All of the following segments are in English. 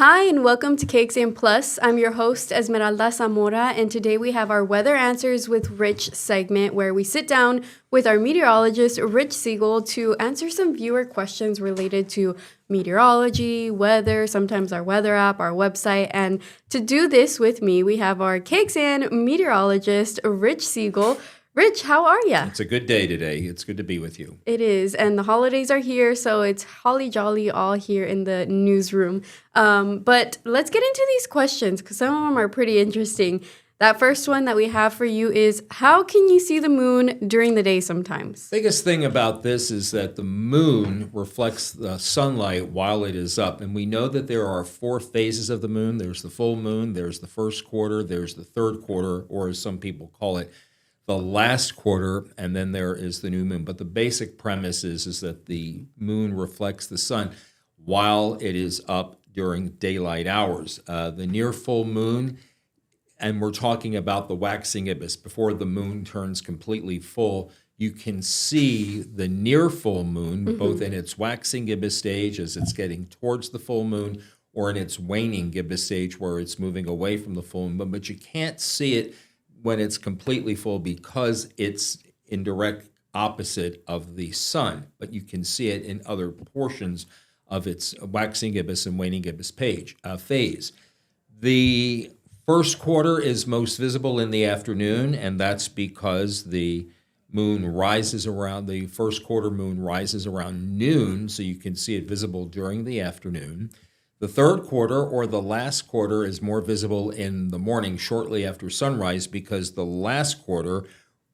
Hi, and welcome to KXAN Plus. I'm your host, Esmeralda Zamora, and today we have our Weather Answers with Rich segment where we sit down with our meteorologist, Rich Segal, to answer some viewer questions related to meteorology, weather, sometimes our weather app, our website. And to do this with me, we have our KXAN meteorologist, Rich Segal. Rich, how are ya? It's a good day today. It's good to be with you. It is, and the holidays are here, so it's holly jolly all here in the newsroom. But let's get into these questions because some of them are pretty interesting. That first one that we have for you is, how can you see the moon during the day sometimes? Biggest thing about this is that the moon reflects the sunlight while it is up. And we know that there are 4 phases of the moon. There's the full moon, there's the first quarter, there's the third quarter, or as some people call it, the last quarter, and then there is the new moon. But the basic premise is that the moon reflects the sun while it is up during daylight hours. The near full moon, and we're talking about the waxing ibis, before the moon turns completely full, you can see the near full moon, both in its waxing gibbous stage as it's getting towards the full moon, or in its waning gibbous stage where it's moving away from the full moon. But you can't see it when it's completely full because it's in direct opposite of the sun. But you can see it in other portions of its waxing gibbous and waning gibbous phase. The first quarter is most visible in the afternoon, and that's because the first quarter moon rises around noon, so you can see it visible during the afternoon. The third quarter, or the last quarter, is more visible in the morning shortly after sunrise because the last quarter,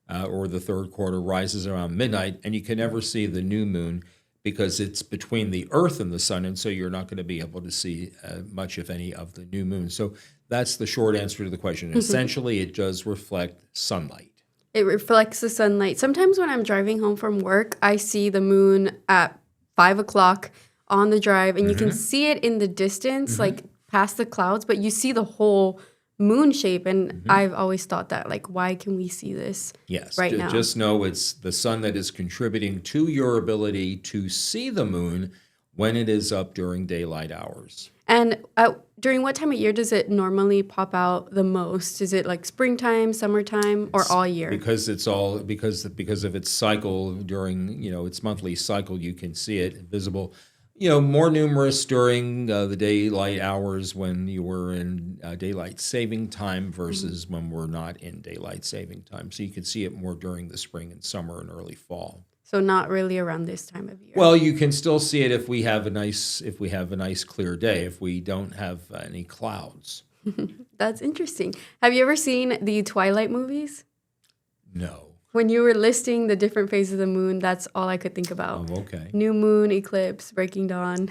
or the third quarter, rises around midnight, and you can never see the new moon because it's between the earth and the sun, and so you're not going to be able to see much, if any, of the new moon. So that's the short answer to the question. Essentially, it does reflect sunlight. It reflects the sunlight. Sometimes when I'm driving home from work, I see the moon at 5 o'clock on the drive, and you can see it in the distance, like past the clouds, but you see the whole moon shape. And I've always thought that, like, why can we see this right now? Just know it's the sun that is contributing to your ability to see the moon when it is up during daylight hours. And during what time of year does it normally pop out the most? Is it like springtime, summertime, or all year? Because of its cycle during, its monthly cycle, you can see it visible. More numerous during the daylight hours when you were in daylight saving time versus when we're not in daylight saving time. So you can see it more during the spring and summer and early fall. So not really around this time of year. Well, you can still see it if we have a nice clear day, if we don't have any clouds. That's interesting. Have you ever seen the Twilight movies? No. When you were listing the different phases of the moon, that's all I could think about. Oh, okay. New moon, eclipse, breaking dawn.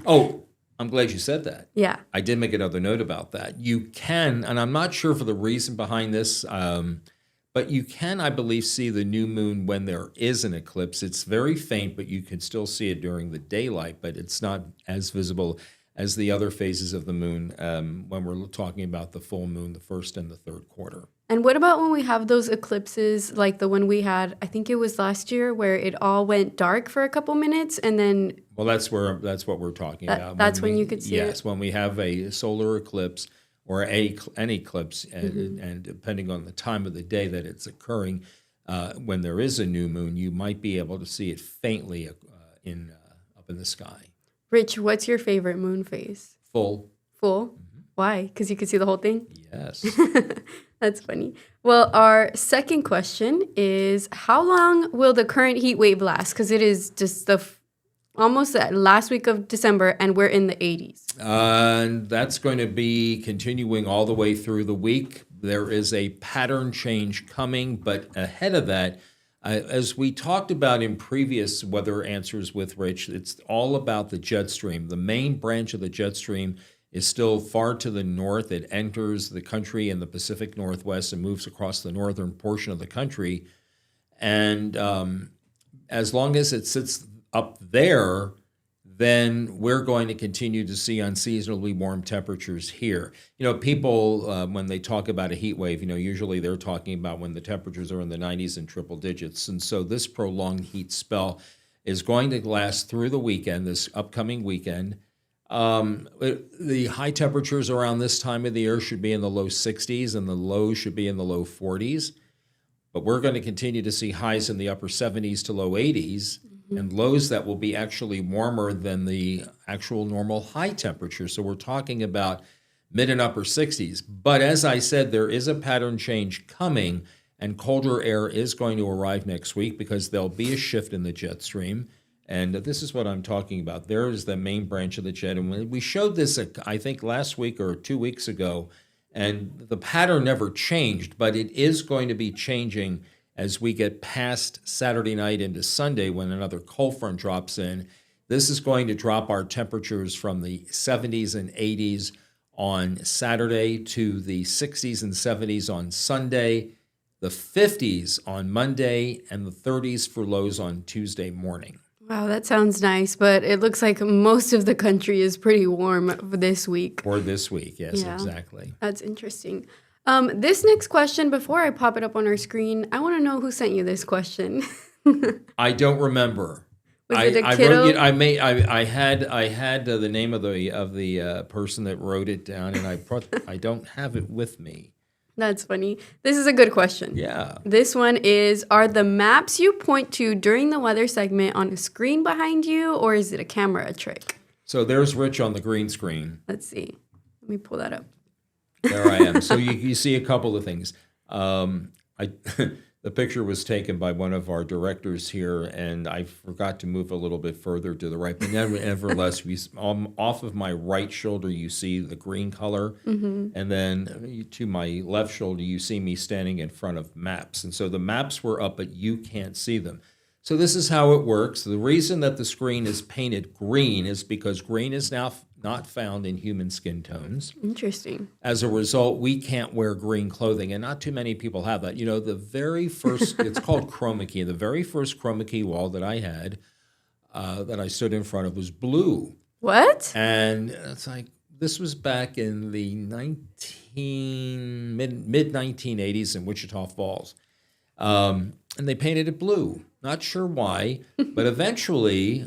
Oh, I'm glad you said that. Yeah. I did make another note about that. You can, and I'm not sure for the reason behind this, but you can, I believe, see the new moon when there is an eclipse. It's very faint, but you can still see it during the daylight, but it's not as visible as the other phases of the moon when we're talking about the full moon, the first and the third quarter. And what about when we have those eclipses, like the one we had, I think it was last year, where it all went dark for a couple minutes and then... Well, that's what we're talking about. That's when you could see it? Yes, when we have a solar eclipse or an eclipse, and depending on the time of the day that it's occurring, when there is a new moon, you might be able to see it faintly up in the sky. Rich, what's your favorite moon phase? Full. Full? Why? Because you can see the whole thing? Yes. That's funny. Well, our second question is, how long will the current heat wave last? Because it is just almost the last week of December, and we're in the 80s. And that's going to be continuing all the way through the week. There is a pattern change coming, but ahead of that, as we talked about in previous Weather Answers with Rich, it's all about the jet stream. The main branch of the jet stream is still far to the north. It enters the country in the Pacific Northwest and moves across the northern portion of the country. And as long as it sits up there, then we're going to continue to see unseasonably warm temperatures here. People, when they talk about a heat wave, usually they're talking about when the temperatures are in the 90s and triple digits. And so this prolonged heat spell is going to last through the weekend, this upcoming weekend. The high temperatures around this time of the year should be in the low 60s and the lows should be in the low 40s. But we're going to continue to see highs in the upper 70s to low 80s and lows that will be actually warmer than the actual normal high temperature. So we're talking about mid and upper 60s. But as I said, there is a pattern change coming, and colder air is going to arrive next week because there'll be a shift in the jet stream. And this is what I'm talking about. There is the main branch of the jet. And we showed this, I think, last week or 2 weeks ago, and the pattern never changed, but it is going to be changing as we get past Saturday night into Sunday when another cold front drops in. This is going to drop our temperatures from the 70s and 80s on Saturday to the 60s and 70s on Sunday, the 50s on Monday, and the 30s for lows on Tuesday morning. Wow, that sounds nice, but it looks like most of the country is pretty warm for this week. For this week, yes, exactly. That's interesting. This next question, before I pop it up on our screen, I want to know who sent you this question. I don't remember. Was it a kiddo? I had the name of the person that wrote it down, and I don't have it with me. That's funny. This is a good question. Yeah. This one is, are the maps you point to during the weather segment on a screen behind you, or is it a camera trick? So there's Rich on the green screen. Let's see. Let me pull that up. There I am. So you see a couple of things. The picture was taken by one of our directors here, and I forgot to move a little bit further to the right. But nevertheless, off of my right shoulder, you see the green color. And then to my left shoulder, you see me standing in front of maps. And so the maps were up, but you can't see them. So this is how it works. The reason that the screen is painted green is because green is now not found in human skin tones. Interesting. As a result, we can't wear green clothing, and not too many people have that. You know, the very first, it's called chroma key. The very first chroma key wall that I had, that I stood in front of, was blue. What? And it's like, this was back in the mid-1980s in Wichita Falls. And they painted it blue. Not sure why, but eventually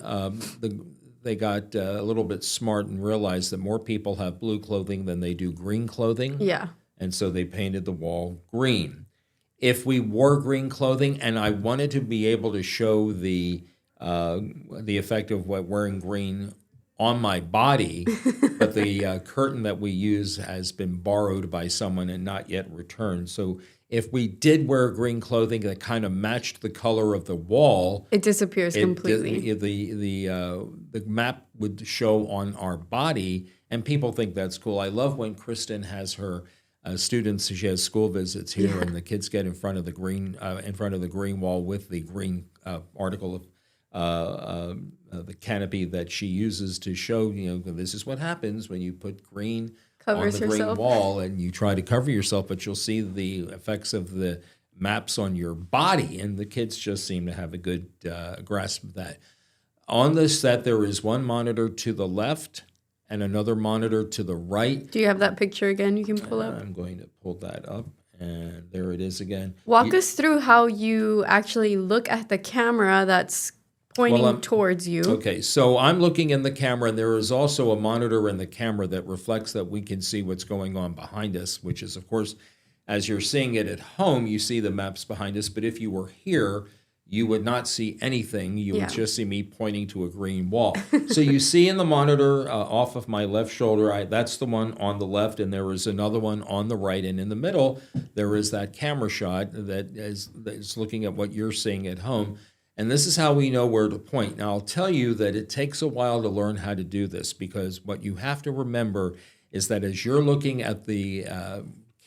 they got a little bit smart and realized that more people have blue clothing than they do green clothing. Yeah. And so they painted the wall green. If we wore green clothing, and I wanted to be able to show the effect of wearing green on my body, but the curtain that we use has been borrowed by someone and not yet returned. So if we did wear green clothing that kind of matched the color of the wall, it disappears completely. The map would show on our body, and people think that's cool. I love when Kristen has her students. She has school visits here, and the kids get in front of the green wall with the green article of the canopy that she uses to show, this is what happens when you put green on the green wall and you try to cover yourself, but you'll see the effects of the maps on your body, and the kids just seem to have a good grasp of that. On the set, there is one monitor to the left and another monitor to the right. Do you have that picture again you can pull up? I'm going to pull that up, and there it is again. Walk us through how you actually look at the camera that's pointing towards you. Okay, so I'm looking in the camera, and there is also a monitor in the camera that reflects that we can see what's going on behind us, which is, of course, as you're seeing it at home, you see the maps behind us. But if you were here, you would not see anything. You would just see me pointing to a green wall. So you see in the monitor off of my left shoulder, that's the one on the left, and there is another one on the right. And in the middle, there is that camera shot that is looking at what you're seeing at home. And this is how we know where to point. Now, I'll tell you that it takes a while to learn how to do this, because what you have to remember is that as you're looking at the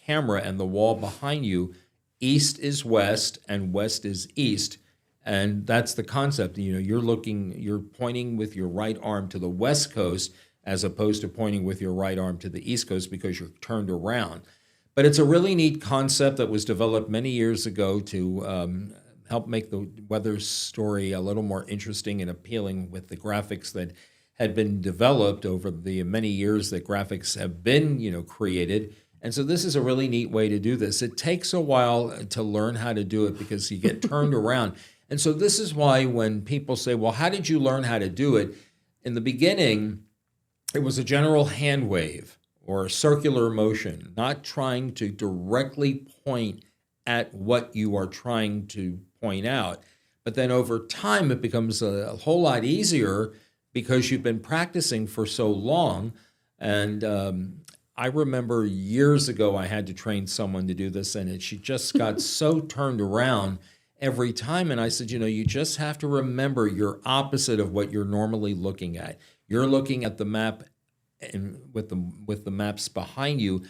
camera and the wall behind you, east is west and west is east. And that's the concept. You're pointing with your right arm to the west coast as opposed to pointing with your right arm to the east coast because you're turned around. But it's a really neat concept that was developed many years ago to help make the weather story a little more interesting and appealing with the graphics that had been developed over the many years that graphics have been, created. And so this is a really neat way to do this. It takes a while to learn how to do it because you get turned around. And so this is why when people say, well, how did you learn how to do it? In the beginning, It was a general hand wave or a circular motion, not trying to directly point at what you are trying to point out. But then over time, it becomes a whole lot easier because you've been practicing for so long. And I remember years ago, I had to train someone to do this, and she just got so turned around every time. And I said, you just have to remember you're opposite of what you're normally looking at. You're looking at the map and with the maps behind you,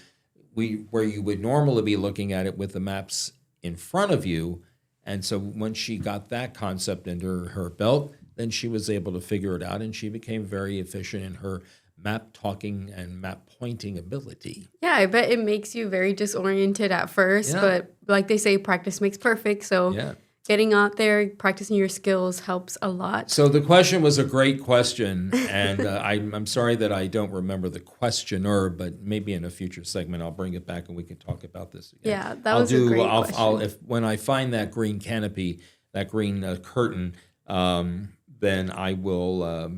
where you would normally be looking at it with the maps in front of you. And so when she got that concept under her belt, then she was able to figure it out, and she became very efficient in her map talking and map pointing ability. Yeah, I bet it makes you very disoriented at first, but like they say, practice makes perfect. So getting out there, practicing your skills helps a lot. So the question was a great question, and I'm sorry that I don't remember the questioner, but maybe in a future segment I'll bring it back and we can talk about this again. Yeah, that was a great question. When I find that green canopy, that green curtain, then I will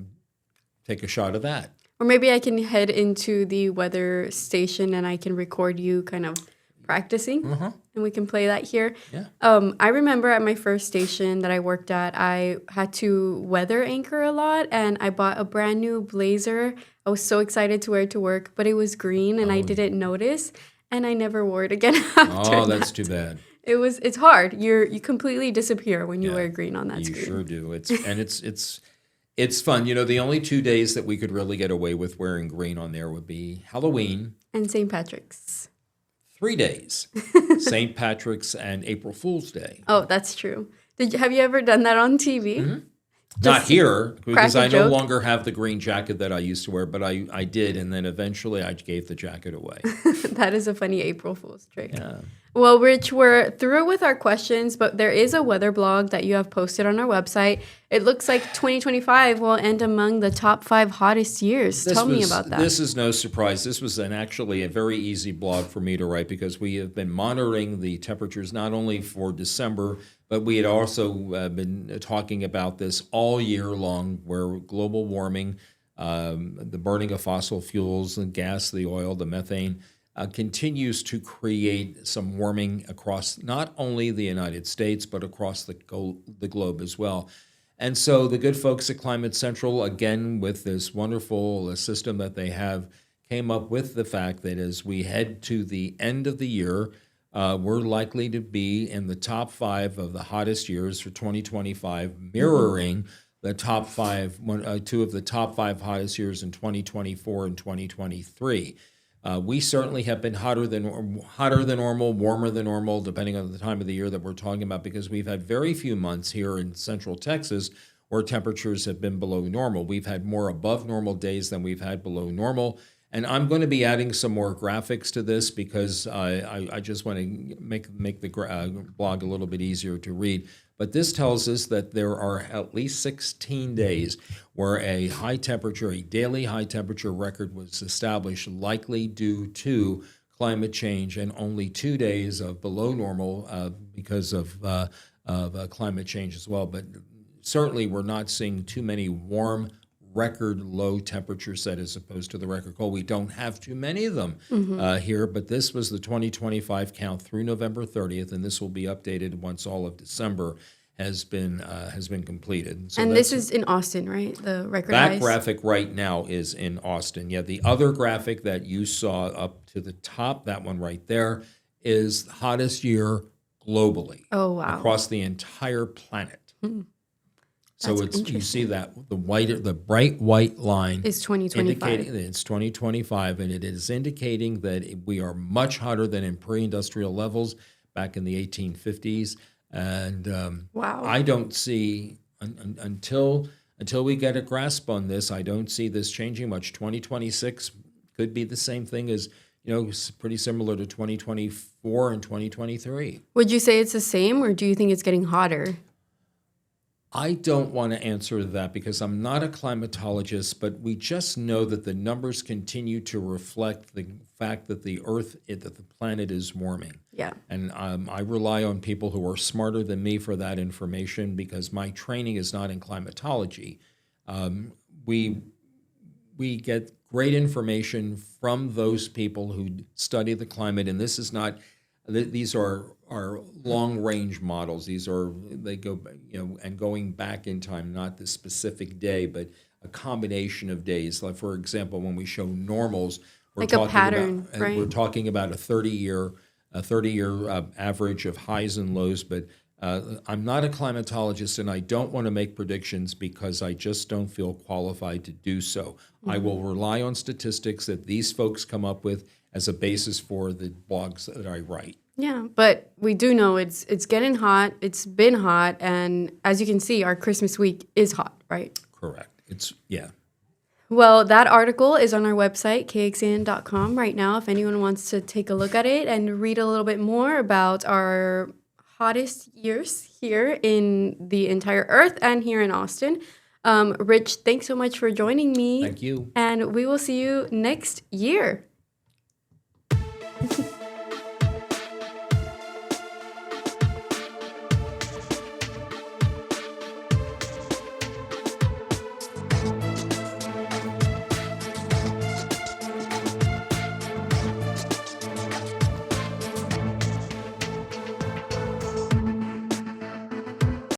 take a shot of that. Or maybe I can head into the weather station and I can record you kind of practicing, and we can play that here. Yeah. I remember at my first station that I worked at, I had to weather anchor a lot, and I bought a brand new blazer. I was so excited to wear it to work, but it was green, and I didn't notice, and I never wore it again after Oh, that's too bad. It's hard. You completely disappear when you wear green on that screen. You sure do. It's fun. The only 2 days that we could really get away with wearing green on there would be Halloween and St. Patrick's. 3 days, St. Patrick's and April Fool's Day. Oh, that's true. Have you ever done that on TV? Mm-hmm. Not here, because I no joke? longer have the green jacket that I used to wear, but I did, and then eventually I gave the jacket away. That is a funny April Fool's trick. Yeah. Well, Rich, we're through with our questions, but there is a weather blog that you have posted on our website. It looks like 2025 will end among the top 5 hottest years. Tell me about that. This is no surprise. This was actually a very easy blog for me to write because we have been monitoring the temperatures not only for December, but we had also been talking about this all year long, where global warming, the burning of fossil fuels, the gas, the oil, the methane, continues to create some warming across not only the United States, but across the globe as well. And so the good folks at Climate Central, again, with this wonderful system that they have, came up with the fact that as we head to the end of the year, we're likely to be in the top 5 of the hottest years for 2025, mirroring the top 5, 2 of the top 5 hottest years in 2024 and 2023. We certainly have been hotter than normal, warmer than normal, depending on the time of the year that we're talking about, because we've had very few months here in Central Texas where temperatures have been below normal. We've had more above normal days than we've had below normal. And I'm going to be adding some more graphics to this because I just want to make the blog a little bit easier to read. But this tells us that there are at least 16 days where a daily high temperature record was established, likely due to climate change, and only 2 days of below normal because of climate change as well. But certainly we're not seeing too many warm record low temperatures set as opposed to the record cold. We don't have too many of them here, but this was the 2025 count through November 30th, and this will be updated once all of December has been completed. So and this is in Austin, right? The record that highs? graphic right now is in Austin. Yeah, the other graphic that you saw up to the top, that one right there, is the hottest year globally. Oh, wow. Across the entire planet. So That's you see that the bright white line is 2025. indicating that it's 2025, and it is indicating that we are much hotter than in pre-industrial levels back in the 1850s. And wow, I don't see until we get a grasp on this, I don't see this changing much. 2026 could be the same thing as pretty similar to 2024 and 2023. Would you say it's the same, or do you think it's getting hotter? I don't want to answer that because I'm not a climatologist, but we just know that the numbers continue to reflect the fact that the planet is warming. Yeah. And I rely on people who are smarter than me for that information because my training is not in climatology. We we get great information from those people who study the climate, and this is not. These are long range models. They go and going back in time, not the specific day, but a combination of days. Like for example, when we show normals, Like a pattern, right? We're talking about a 30-year average of highs and lows. But I'm not a climatologist, and I don't want to make predictions because I just don't feel qualified to do so. I will rely on statistics that these folks come up with as a basis for the blogs that I write. Yeah, but we do know it's getting hot. It's been hot, and as you can see, our Christmas week is hot, right? Correct. Yeah. Well, that article is on our website, KXAN.com right now, if anyone wants to take a look at it and read a little bit more about our hottest years here in the entire Earth and here in Austin. Rich, thanks so much for joining me. Thank you. And we will see you next year.